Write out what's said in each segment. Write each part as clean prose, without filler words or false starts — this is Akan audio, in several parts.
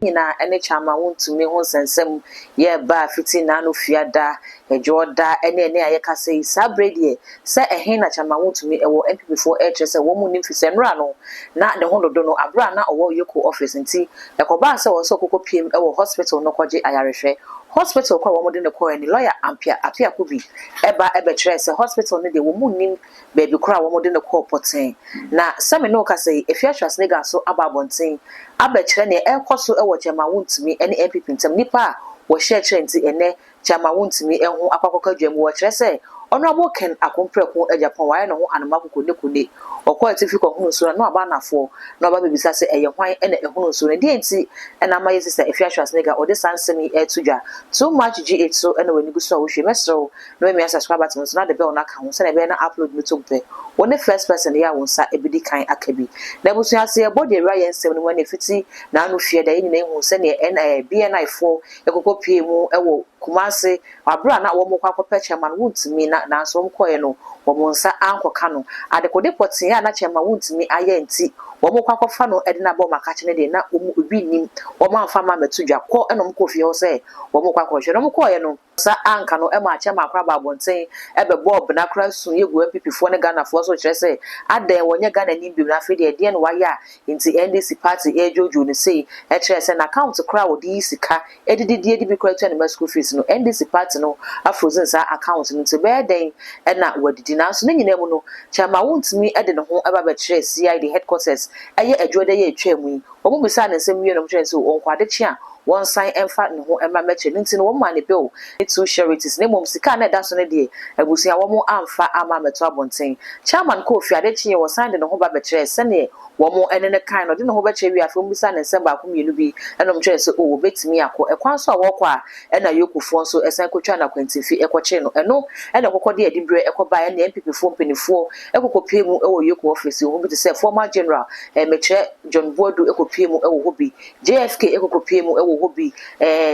Nina ene chama Wuntumi ho sensem ye ba fiti na no fiada ejoda ene ayeka sei sabrede se ehe na chama Wuntumi ewo MPP4 se wo mu nim fisemra no na ne ho dodo no abra na owo EOCO office nti ekoba se wo so kokopiem ewo hospital no kwaje ayarehwe hospital kwa wo mo de ne ko ni lawyer apia kubi eba kire se hospital ne de wo mu nim baby kura wo mo de ne ko poten na same no ka sei efiatras nega so ababonten abekire ne ekoso ewo chama Wuntumi ene MPP ntem nipa wo share nti ene chama Wuntumi eho akwakoka dwam wo kire se honorable Ken Akompreko Agyapong waye no ho anoma kokone okwa tifiko hunu so na aba nafo na aba bebisa se eye hwan ene ehunu so ne die nti ena ma yesi se efiatras nega ode sansemi etudwa too much G8 so ene wani gu so wo hwe mesro no me subscribe button so na de bell na ka ho se na be na upload no tumpe woni first person ya wonsa ebidi kan akabi na busu ase e body area yensem no wani fiti na anu hwe da yin na hu se ne BNI4 ekokopie mu ewo Kumase abra na wo mo kwakopɛ chairman Wuntumi na so mkoye no wo mo nsa ankoka no adekode potin ya na chairman Wuntumi aye nti wo mo kwakofa no ede na bo makache ne de na obi nim wo ma amfa ma metudwa ko enom ko fie ho se wo mo kwakɔhwe no mkoye no sa anka no e ma chairman akra ba bonten ebe bob na kra sun yegu MPP4 ne Ghana fo so kire se adan wonye Ghana nim bi na fie de no waya nti NDC party ejojo ne sei e kire se na account kra wo di sika edididi bi kra tu ne school fees no NDC party no afrozen sa account no to be den e na wadidi na so ne nyina mu no chairman Wuntumi e de ne ho eba be kire CID headquarters eye adwode ye atwam omo bisa ne nsem wie no kire se on kwade chia one sign emfa ne ho ema meche nti no wo ma ne bill two charities ne mom sika na da so ne de abusia wo mo amfa ama meto abonten chairman ko fi ade chi wo sign de ne ho ba be kire se ne wo mo ene ne kan no de ne ho be kire wi afo mbisa ne nsem ba ko mienu bi enom kire se o betimi akọ ekwan so wo kwa ena yokufo so esan kotwa na kwantifi ekoche no eno ena kokode edibre ekoba ena MPP4 mpenifo ekokopie mu ewo EOCO office wo bi te se former general meche John Boadu ekopie mu ewo hobi JFK ekokopie mu ewo hobi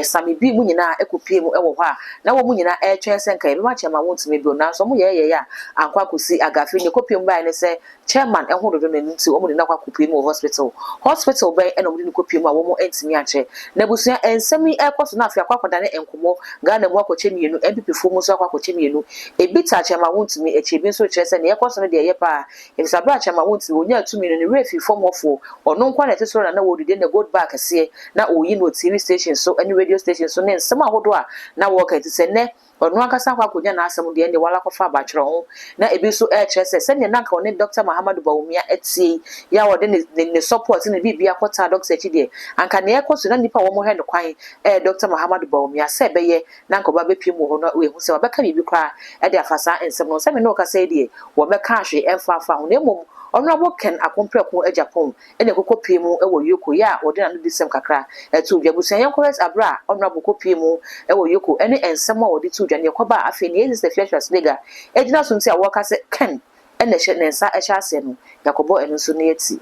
Sami bi mu nyina ekopie mu ewo ha na wo mu nyina etwen senka e ma chairman Wuntumi bi na so mu ye ya ankwa kosi agafi ne kopie mu ba ne se chairman eho dodo ne nti wo mu na kwa kopie mu hospital ba ena mu ne kopie mu a wo mu entimi ache na busia ensemi ekoso na afia kwakoda ne enkomo Ghana mu akoche mienu MPP4 mu so akoche mienu ebita chairman Wuntumi echebi so kire se ne ekoso ne de ye pa ebisabra chairman Wuntumi onya atumi no ne refi formofo ono nkwa na tesoro na wo dide ne gold back ase na oyi no TV station so any radio station so ne nsema hodo a na wo ka tise ne ono akasa kwa konya na asem de ne wala kofa ba kyerɛ ho na ebi so kire se ne nanka one Dr. Muhammadu Bawumia etie ya wo de ne support ne bibia kwota doctor echi de anka ne ekoso na nipa wo mo he ne kwan Dr. Muhammadu Bawumia se beye nanka ba bepie mu ho no we hu se wa beka bibi kwa de afasa ensem no se me no ka se de wo meka hwe emfa fa ho ne mom honorable Ken Akompreko Agyapong ene kokopie mu ewo EOCO ya ode na no disem kakra etu dwabusan yankwes abra honorable kopie mu ewo EOCO ene ensem a ode tu dwane yakoba afi ne exist fiatras nega ejina so nti a woka se Ken ene hye ne nsa ehya ase no yakobo eno so ne eti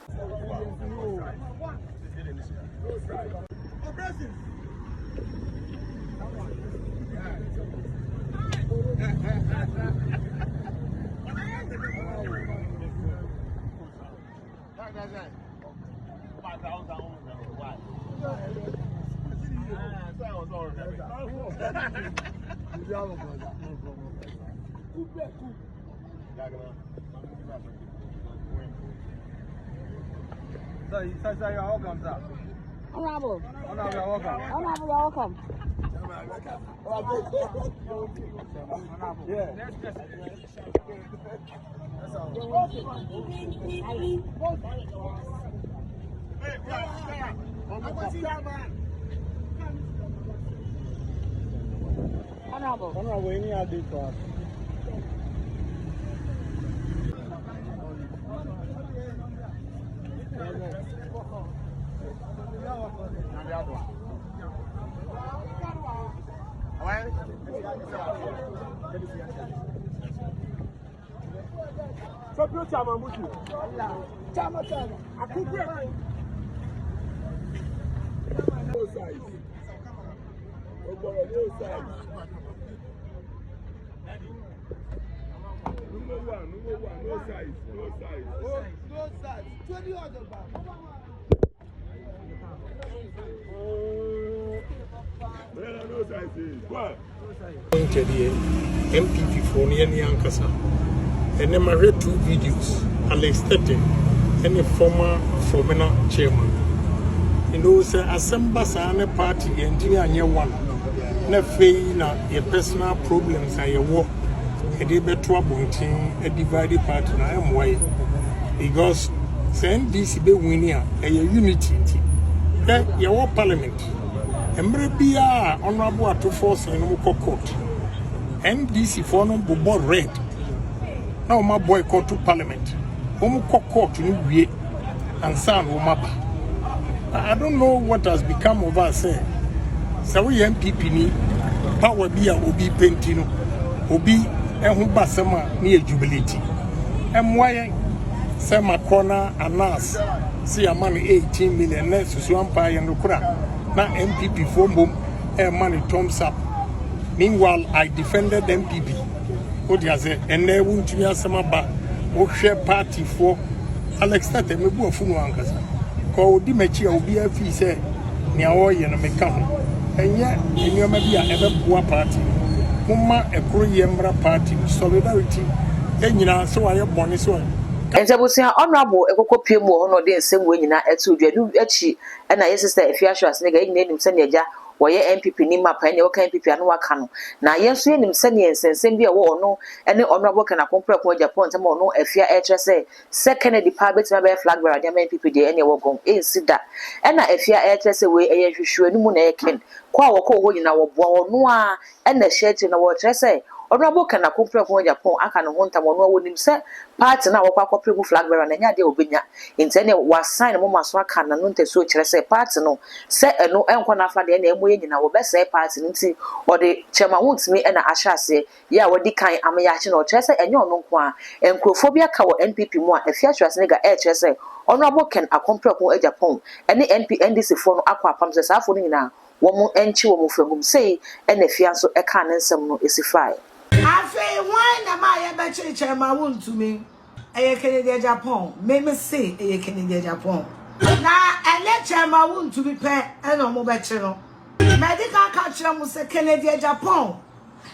So you're welcome, sir. Honorable, You're welcome. Honorable, you're welcome. Yeah. Honorable, any other for so pure chairman mutu chairman akugbe no size ogboro no size number one no size 20 other back MPP for near Yankasa. And then I read 2 videos. Alex Tete and the former chairman. You know, say Assemblea and party engineer near one. Na fei na your personal problems and your work. A day better a divided party na why. Because send this be winning a unity. Your parliament. Emrebia honorable to force and court. NDC for no board red. Now my boycott to parliament. Court to we and sound mapa. I don't know what has become of us. So we MPP ni power be a obi pentino obi ehu basama ni jubility. Why Sama corner anas see a money 18 million less to Swampa and Lukura. Now MPP for boom and money thumbs up. Meanwhile, I defended MPP. What you say? And they won't be some about who share party for Alex Tate. Me go funu ankasa. Call the mechi obi afi say nia wo ye no meka ho. Enya enyo ma bia ebe boa party. Mumma ekro yemra party solidarity. Enyina so aye bone so. Enjabusia honorable ekoko piem wo no de nsem we nyina etu dwadu echi na ye sister efiahwe asne ga nyina nim se ne eja woye MPP ni mapa ne woka MPP anu waka no na yenso ye nim se ne nsensem bia wo ono ene honorable kana kompre ko Agyapong ntama ono afia etre se Kennedy pa betima be flag bearer de MPP de ene wo gon ensida ena afia etre se we eye hwehwe anu mu na eken kwa woko ho nyina wo boa ono a ena hyetre na wo tre se honorable kana kompre ko Agyapong aka no ho ntama ono wo nim se party na wokwa kopre ku flag bearer na nya de obenya intene wa sign mo maso aka na no nteso kire se party no se eno enko na fa de na emo ye nyina wo be se party nti ode chema Wuntumi na ahyase ya wodi kan amya chi no kire se enye ono nko a enkrofobia ka wo NPP mu a afiatwase ne ga kire se honorable ken akompre ko Agyapong ene NDC fo no akwa apam se safo no nyina wo mu enchi wo mu fagum sei ene fianso eka ne nsem no esifai Afi why na ma ye be chirichiri ma Wuntumi eye Kennedy Agyapong me say eye Kennedy Agyapong na eleche ma Wuntumi pe eno mo be chiro medical catcher mo say Kennedy Agyapong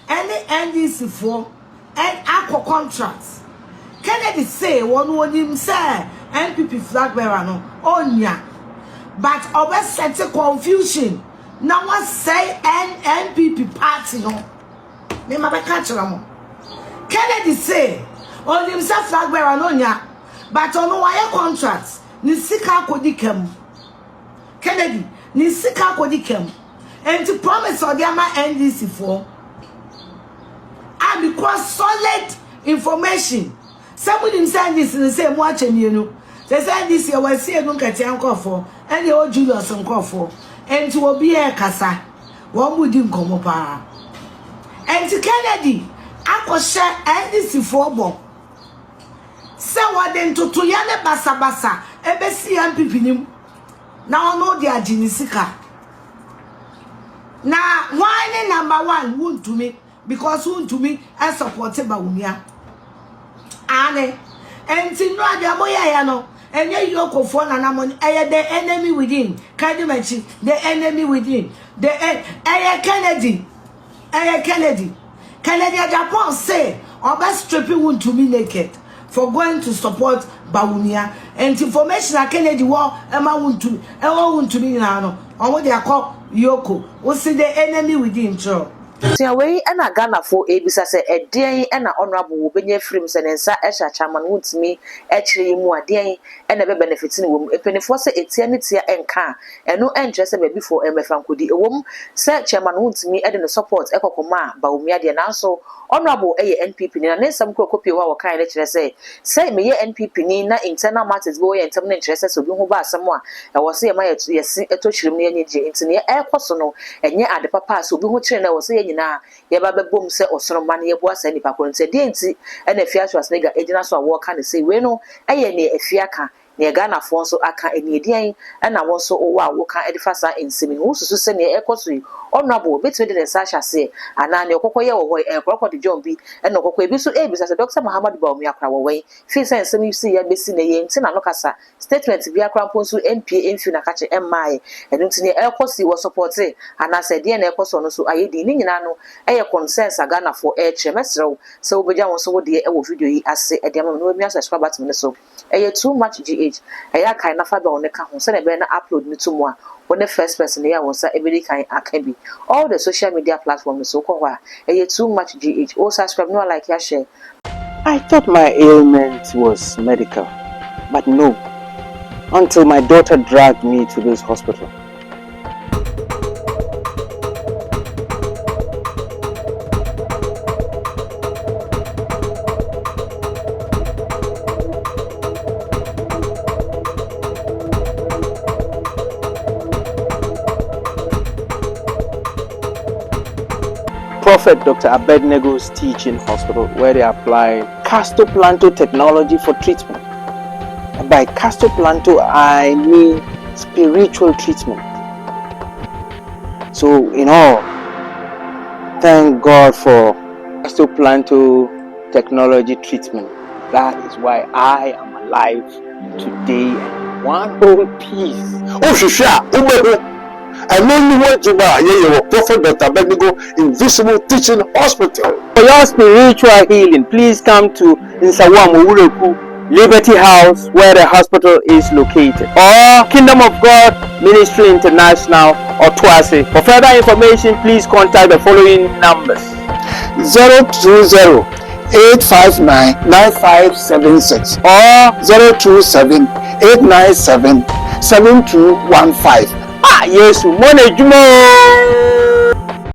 any NDC for and aqua contracts Kennedy say one wonim say NPP flag bearer no onya but always set a confusion now what say NPP party no me ma be catch am Kennedy say on himself flag bearer no nya but on wire contracts ni sika kodikam Kennedy ni sika kodikam and to promise or their NDC for and because solid information somebody send this in the same watching you know they said this year was see no kati anko for and the old Julius anko for and to obi e kasa one would nkomo pa and to Kennedy akoshe NDC for bon se waden to yane basa ebe si MPP nim na ono dia jinisika na one number 1 Wuntumi because Wuntumi is supported by Umia ane enti no Agyapong ya no enye EOCO for na namon eye the enemy within Kadimachi the enemy within the Kennedy Agyapong say oba stripping Wuntumi naked for going to support Bawumia and information that Kennedy war ema Wuntumi na no omo dey call EOCO we see the enemy within tro tia we na Ghana for ebisa se eden na honorable wo benye frame se nensa ehya chairman Wuntumi ekire mu aden na be benefit ni wo epenifo se etia ne tia enka eno entre se be before emefa nkodi ewom se chairman Wuntumi de no support ekokoma Bawumia de na so honorable NPP ni na nsam kopie wa wakan ne kire se me ye NPP ni na internal matters bo ye ntam ne kire se obi ho ba asem a wo se ye ma yesi etochirim ne ye je ntine ekoso no enye ade papa so obi ho kire na wo se nyina ye ba bebom se osoro man ye bo asa nipa ko nte de nti na afiatwa snega ejina so a wo ka ne se we no ne afiaka ne Ghana fo nso aka eniedian na won so wo a wo kan edifa sa ensemi wo susu se ne ekoso yi honorable betwe de Sasha say ana ne okokoye wo hoy enkroko de John bi na okoko ebi so ebisa se Dr. Muhammad Bawumi akra wo wen fi se ensemi si ya besi ne ye nti na no kasa statement bi akra mponso MPA enfi na kache emmae enu nti ne ekosi wo support ana se de na ekoso no so ayedi ni nyina no eye consensus Ghana for mesrew se wo beja won so wo de e wo video yi ase e de ma no mi asa subscribe button so eye too much gh eye kai na fa be won ka ho se na be na upload ni to mo a when the first person here was every kind akabi all the social media platforms so kwa too much gh oh subscribe no like ya share. I thought my ailment was medical, but no, until my daughter dragged me to this hospital. Prophet Dr. Abednego's teaching hospital, where they apply castoplanto technology for treatment. And by castoplanto, I mean spiritual treatment. So, in all, thank God for castoplanto technology treatment. That is why I am alive today and one whole piece. Oh, Shisha, I know you want to buy your Prophet Dr. Abednego Invisible Teaching Hospital. For your spiritual healing, please come to Nsawamu Ureku Liberty House, where the hospital is located, or Kingdom of God Ministry International or Twase. For further information, please contact the following numbers: 020-859-9576 or 027-897-7215. Yesu, Mone Jumo.